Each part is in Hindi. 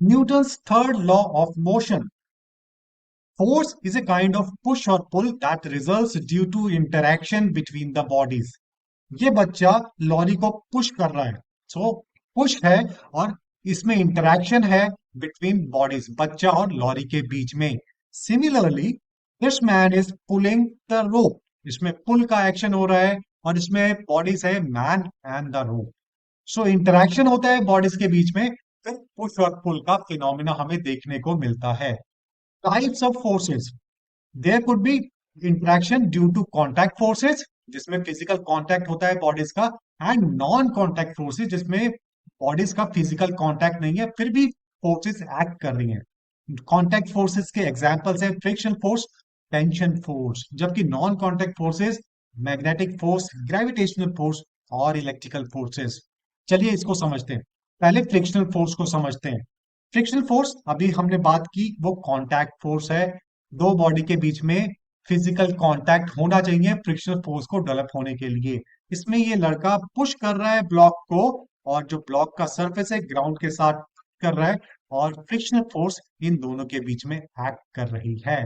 Newton's third law of motion. Force is a kind of push or pull that results due to interaction between the bodies. ये बच्चा लॉरी को पुश कर रहा है, सो पुश है और इसमें इंटरेक्शन है बिटवीन बॉडीज, बच्चा और लॉरी के बीच में. Similarly this man is pulling the rope. इसमें पुल का एक्शन हो रहा है और इसमें बॉडीज है man and the rope. So interaction होता है बॉडीज के बीच में, फिर पुश और पुल का फिनोमिना हमें देखने को मिलता है. Types of forces. There could be interaction due to contact forces, जिसमें फिजिकल कॉन्टैक्ट होता है बॉडीज का, एंड नॉन कॉन्टैक्ट फोर्सेस जिसमें बॉडीज का फिजिकल कॉन्टैक्ट नहीं है फिर भी फोर्सेस एक्ट कर रही हैं. कॉन्टैक्ट फोर्सेस के एग्जांपल्स है फ्रिक्शन फोर्स, टेंशन फोर्स. जबकि non contact forces magnetic force, gravitational force और इलेक्ट्रिकल फोर्सेस. चलिए इसको समझते हैं. पहले फ्रिक्शनल फोर्स को समझते हैं. फ्रिक्शनल फोर्स अभी हमने बात की, वो कॉन्टैक्ट फोर्स है. दो बॉडी के बीच में फिजिकल कांटेक्ट होना चाहिए फ्रिक्शनल फोर्स को डेवलप होने के लिए. इसमें ये लड़का पुश कर रहा है ब्लॉक को, और जो ब्लॉक का सरफेस है ग्राउंड के साथ कर रहा है, और फ्रिक्शनल फोर्स इन दोनों के बीच में एक्ट कर रही है.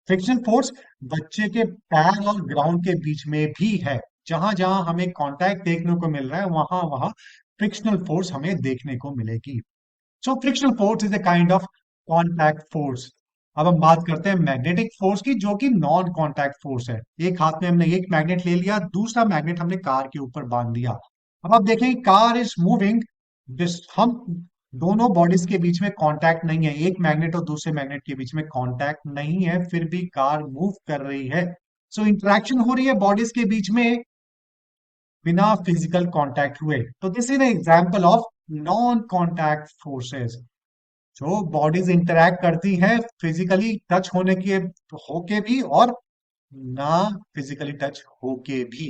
फ्रिक्शनल फोर्स बच्चे के पैर और ग्राउंड के बीच में भी है. जहां जहां हमें कांटेक्ट देखने को मिल रहा है वहां वहां फ्रिक्शनल फोर्स हमें देखने को मिलेगी. सो frictional force is a kind of contact force. अब हम बात करते हैं मैग्नेटिक फोर्स की, जो कि नॉन कॉन्टैक्ट फोर्स है. एक हाथ में हमने एक मैग्नेट ले लिया, दूसरा मैग्नेट हमने कार के ऊपर बांध दिया. अब आप देखें कार इज मूविंग. हम दोनों बॉडीज के बीच में कांटेक्ट नहीं है, एक मैग्नेट और दूसरे मैग्नेट के बीच में कांटेक्ट नहीं है, फिर भी कार मूव कर रही है. सो इंटरेक्शन हो रही है बॉडीज के बीच में बिना फिजिकल कांटेक्ट हुए. तो this is an example of non contact forces. जो बॉडीज इंटरैक्ट करती हैं फिजिकली टच होने के होके भी और ना फिजिकली टच होके भी.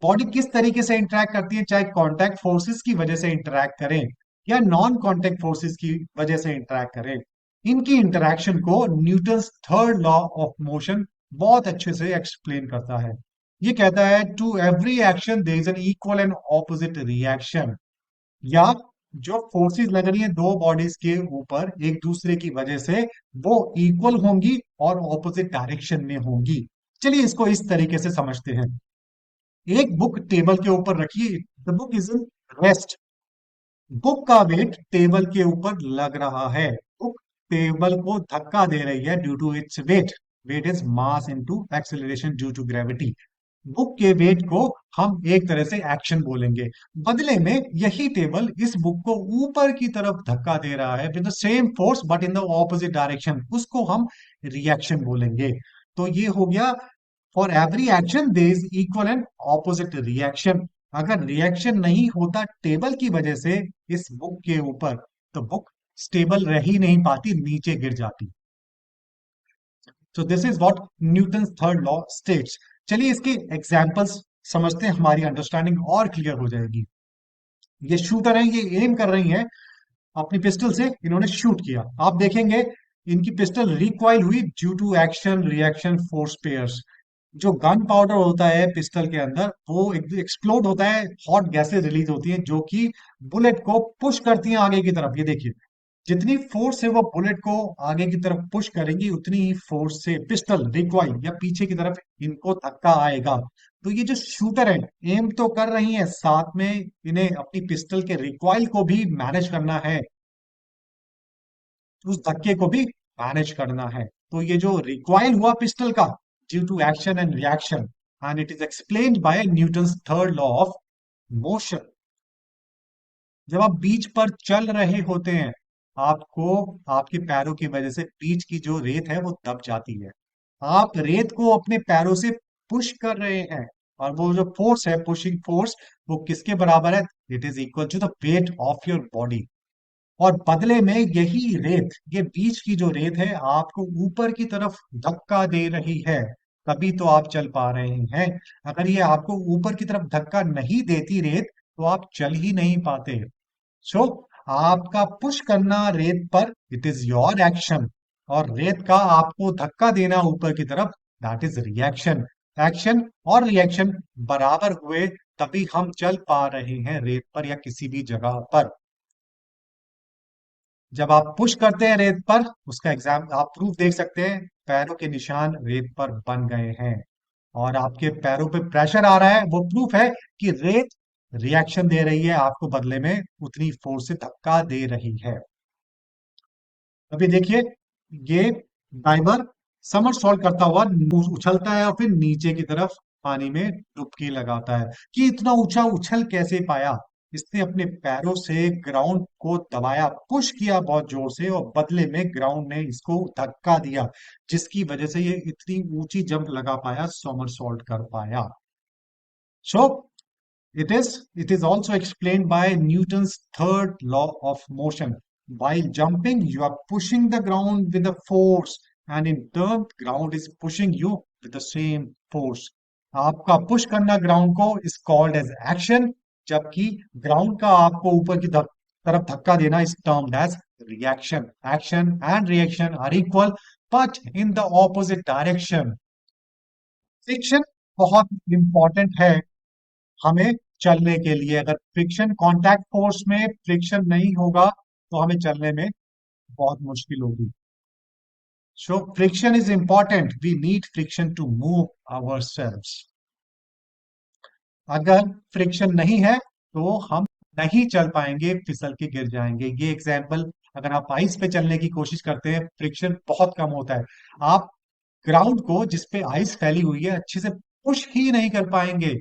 बॉडी किस तरीके से इंटरैक्ट करती है, चाहे कांटेक्ट फोर्सेस की वजह से इंटरैक्ट करें या नॉन कांटेक्ट फोर्सेस की वजह से इंटरैक्ट करें, इनकी इंटरैक्शन को Newton's third law of motion बहुत अच्छे से एक्सप्लेन करता है. ये कहता है to every action there is an equal and opposite reaction. या जो फोर्सेस लग रही हैं दो बॉडीज के ऊपर एक दूसरे की वजह से, वो इक्वल होंगी और ऑपोजिट डायरेक्शन में होंगी. चलिए इसको इस तरीके से समझते हैं. एक बुक टेबल के ऊपर रखिए. The book is in rest. Book का वेट टेबल के ऊपर लग रहा है. बुक टेबल को धक्का दे रही है due to its weight. Weight is mass into acceleration due to gravity. Book के वेट को हम एक तरह से एक्शन बोलेंगे. बदले में यही टेबल इस बुक को ऊपर की तरफ धक्का दे रहा है with the same force but in the opposite direction, उसको हम रिएक्शन बोलेंगे. तो ये हो गया for every action there is equal and opposite reaction. अगर रिएक्शन नहीं होता टेबल की वजह से इस बुक के ऊपर, तो बुक स्टेबल रह ही नहीं पाती, नीचे गिर जाती. तो this is what Newton third law states. चलिए इसके एग्जांपल्स समझते हैं, हमारी अंडरस्टैंडिंग और क्लियर हो जाएगी. ये शूटर है, ये एम कर रही हैं अपनी पिस्टल से, इन्होंने शूट किया. आप देखेंगे इनकी पिस्टल रिकॉइल हुई due to action reaction force pairs. जो गन पाउडर होता है पिस्टल के अंदर वो एक्सप्लोड होता है, हॉट गैसेस रिलीज होती हैं जो कि बुलेट को पुश करती हैं आगे की तरफ. ये देखिए जितनी फोर्स से वो बुलेट को आगे की तरफ पुश करेंगी उतनी ही फोर्स से पिस्टल रिकॉइल या पीछे की तरफ इनको धक्का आएगा. तो ये जो शूटर है एम तो कर रही हैं, साथ में इन्हें अपनी पिस्टल के रिकॉइल को भी मैनेज करना है, उस धक्के को भी मैनेज करना है. तो ये जो रिकॉइल हुआ पिस्टल का due to action and reaction, and it is explained by Newton's third law of motion. जब आप बीच पर चल रहे होते हैं, आपको आपके पैरों की वजह से बीच की जो रेत है वो दब जाती है. आप रेत को अपने पैरों से पुश कर रहे हैं, और वो जो फोर्स है पुशिंग फोर्स, वो किसके बराबर है? It is equal to the weight of your body. और बदले में यही रेत, ये बीच की जो रेत है आपको ऊपर की तरफ धक्का दे रही है, तभी तो आप चल पा रहे हैं. अगर ये आपको ऊपर की तरफ धक्का नहीं देती रेत, तो आप चल ही नहीं पाते. सो आपका पुश करना रेत पर, इट इज योर एक्शन, और रेत का आपको धक्का देना ऊपर की तरफ, दैट इज रिएक्शन. एक्शन और रिएक्शन बराबर हुए तभी हम चल पा रहे हैं रेत पर या किसी भी जगह पर. जब आप पुश करते हैं रेत पर, उसका एग्जाम आप प्रूफ देख सकते हैं, पैरों के निशान रेत पर बन गए हैं और आपके पैरों पे प्रेशर आ रहा है, वो प्रूफ है कि रेत रिएक्शन दे रही है, आपको बदले में उतनी फोर्स से धक्का दे रही है। अभी देखिए, ये डाइवर समरसॉल्ट करता हुआ उछलता है और फिर नीचे की तरफ पानी में डुबकी लगाता है। कि इतना ऊंचा उछल कैसे पाया? इसने अपने पैरों से ग्राउंड को दबाया, पुश किया बहुत जोर से, और बदले में ग्राउंड ने इसको धक्का दिया, जिसकी वजह से ये इतनी ऊंची जंप लगा पाया, समरसॉल्ट कर पाया। सो it is also explained by Newton's third law of motion. While jumping, you are pushing the ground with a force, and in turn, ground is pushing you with the same force. आपका पुश करना ग्राउंड को is called as action, जबकि ग्राउंड का आपको ऊपर की तरफ धक्का देना is termed as reaction. Action and reaction are equal, but in the opposite direction. Friction बहुत इंपॉर्टेंट है हमें चलने के लिए। अगर फ्रिक्शन, कांटेक्ट फोर्स में फ्रिक्शन नहीं होगा तो हमें चलने में बहुत मुश्किल होगी। So friction is important, we need friction to move ourselves. अगर फ्रिक्शन नहीं है तो हम नहीं चल पाएंगे, फिसल के गिर जाएंगे। ये एग्जाम्पल, अगर आप आइस पे चलने की कोशिश करते हैं, फ्रिक्शन बहुत कम होता है, आप ग्राउंड को जिसपे आइस फैली हुई है अच्छे से पुश ही नहीं कर पाएंगे,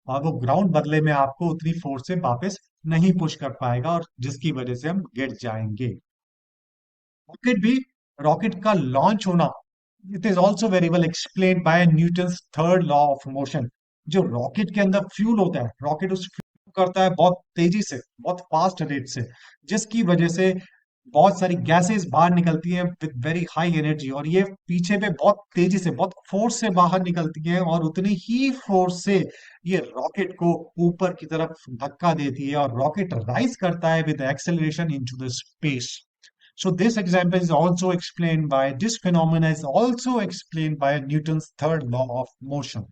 और वो ग्राउंड बदले में आपको उतनी फोर्स से वापस नहीं पुश कर पाएगा, और जिसकी वजह से हम गिर जाएंगे। रॉकेट भी, रॉकेट का लॉन्च होना, it is also very well explained by Newton's third law of motion. जो रॉकेट के अंदर फ्यूल होता है, रॉकेट उस फ्यूल करता है बहुत तेजी से, बहुत फास्ट रेट से, जिसकी वजह से बहुत सारी गैसेस बाहर निकलती हैं विद वेरी हाई एनर्जी, और ये पीछे पे बहुत तेजी से, बहुत फोर्स से बाहर निकलती हैं, और उतनी ही फोर्स से ये रॉकेट को ऊपर की तरफ धक्का देती है, और रॉकेट राइज करता है with acceleration into the space. So this example is also explained by, this phenomena is also explained by Newton's third law of motion.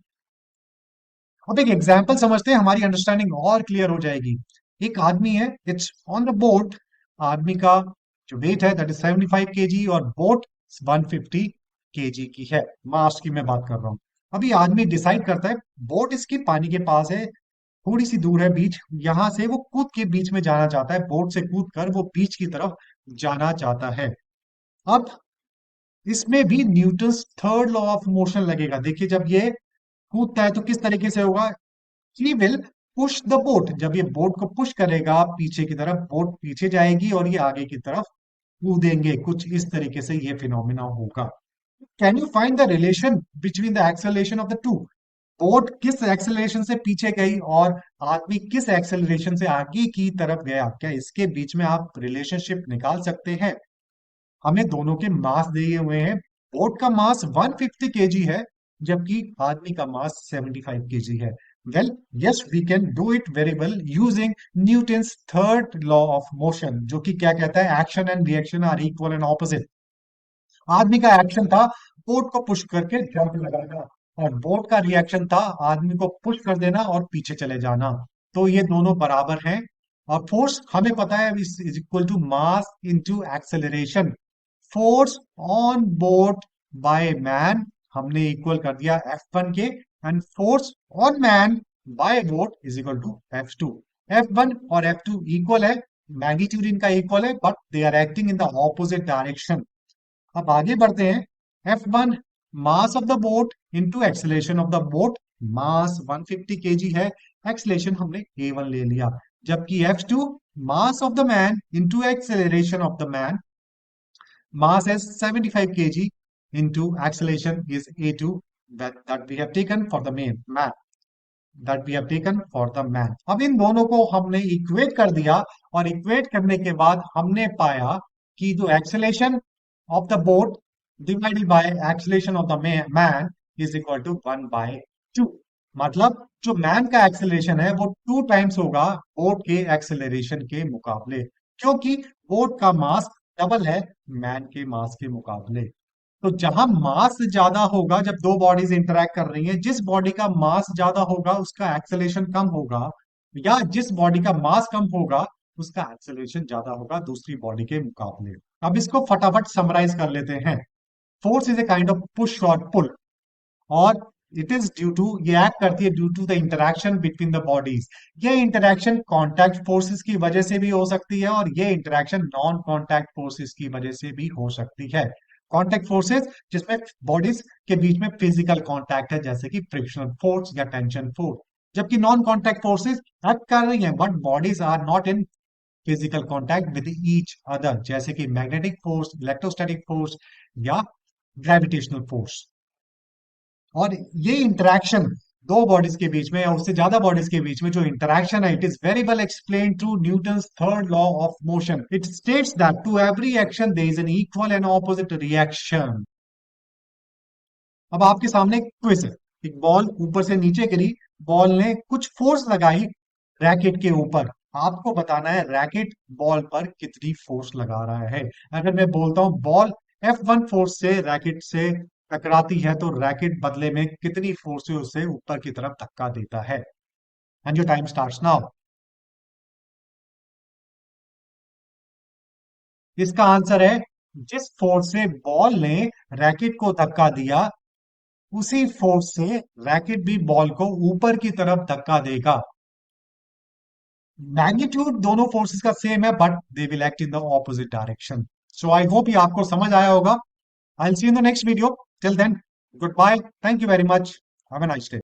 अब एक एग्जाम्पल समझते हैं, हमारी अंडरस्टैंडिंग और क्लियर हो जाएगी। एक आदमी है, इट्स ऑन द बोट, आदमी का जो वेट है दैट इज 75 केजी, और बोट 150 केजी की है, मास की मैं बात कर रहा हूँ। अभी आदमी डिसाइड करता है, बोट इसकी पानी के पास है, थोड़ी सी दूर है बीच, यहां से वो कूद के बीच में जाना चाहता है, बोट से कूद कर वो बीच की तरफ जाना चाहता है। अब इसमें भी Newton's third law of motion लगेगा। देखिए, जब ये कूदता है तो किस तरीके से होगा, he will push the boat, जब ये बोट को पुश करेगा पीछे की तरफ, बोट पीछे जाएगी और ये आगे की तरफ कूदेंगे, कुछ इस तरीके से ये फिनोमिना होगा। Can you find the relation between the acceleration of the two? Boat किस एक्सेलरेशन से पीछे गई और आदमी किस एक्सेलरेशन से आगे की तरफ गया, क्या इसके बीच में आप रिलेशनशिप निकाल सकते हैं? हमें दोनों के मास दिए हुए हैं, बोट का मास 150 केजी है, जबकि आदमी का मास 75 केजी है। Well, yes, we can do it very well using Newton's third law of motion, जो कि क्या कहता है, action and reaction are equal and opposite. आदमी का एक्शन था बोट को पुश करके जंप लगाना, और बोट का रिएक्शन था आदमी को पुश कर देना और पीछे चले जाना। तो ये दोनों बराबर हैं, और फोर्स हमें पता है is equal to mass into acceleration. Force on boat by man हमने इक्वल कर दिया F1 के, and force on man by boat is equal to F2। F1 और F2 इक्वल है, मैग्नीट्यूड इनका इक्वल है, but they are acting in the opposite direction. अब आगे बढ़ते हैं। F1 mass of the boat into acceleration of the boat, mass 150 KG है, एक्सेलरेशन हमने A1 ले लिया, जबकि F2 mass of the man into acceleration of the man, mass is 75 kg into acceleration is A2, that we have taken for the man, that we have taken for the man। अब इन दोनों को हमने इक्वेट कर दिया, और इक्वेट करने के बाद हमने पाया कि जो acceleration of the boat divided by acceleration of the man is equal to 1/2। मतलब जो मैन का एक्सेलरेशन है वो 2 टाइम्स होगा बोट के एक्सेलरेशन के मुकाबले, क्योंकि बोट का मास डबल है मैन के मास के मुकाबले। तो जहां मास ज्यादा होगा, जब दो बॉडीज इंटरेक्ट कर रही हैं, जिस बॉडी का मास ज्यादा होगा उसका एक्सेलरेशन कम होगा, या जिस बॉडी का मास कम होगा उसका एक्सेलरेशन ज्यादा होगा दूसरी बॉडी के मुकाबले। अब इसको फटाफट समराइज कर लेते हैं। Force is a kind of push और पुल, और इट इज ड्यू टू, ये एक्ट करती है due to the interaction between the bodies. ये इंटरेक्शन कॉन्टैक्ट फोर्सेस की वजह से भी हो सकती है, और ये इंटरेक्शन नॉन कॉन्टैक्ट फोर्सेस की वजह से भी हो सकती है। कॉन्टैक्ट फोर्सेस जिसमें बॉडीज के बीच में फिजिकल कॉन्टैक्ट है, जैसे कि फ्रिक्शनल फोर्स या टेंशन फोर्स। जबकि नॉन कॉन्टैक्ट फोर्सेस एक्ट कर रही हैं but bodies are not in physical contact with each other, जैसे कि मैग्नेटिक फोर्स, इलेक्ट्रोस्टैटिक फोर्स या ग्रेविटेशनल फोर्स। और ये इंटरेक्शन दो बॉडीज के बीच में या उससे ज्यादा बॉडीज के बीच में जो इंटरेक्शन है, it is very well explained through Newton's third law of motion. It states that to every action there is an equal and opposite reaction. अब आपके सामने एक क्विज है। एक बॉल ऊपर से नीचे गिरी, बॉल ने कुछ फोर्स लगाई रैकेट के ऊपर। आपको बताना है रैकेट बॉल पर कितनी फोर्स लगा रहा है। अगर मैं बोलता हूं बॉल F1 फोर्स से रैकेट से टकराती है, तो रैकेट बदले में कितनी फोर्स से उसे ऊपर की तरफ धक्का देता है। And your time starts now. इसका आंसर है, जिस फोर्स से बॉल ने रैकेट को धक्का दिया, उसी फोर्स से रैकेट भी बॉल को ऊपर की तरफ धक्का देगा। मैग्नीट्यूड दोनों फोर्सेस का सेम है, but they will act in the opposite direction. So I hope ये आपको समझ आया होगा। I will see you in the next video. Till then, goodbye, thank you very much, have a nice day.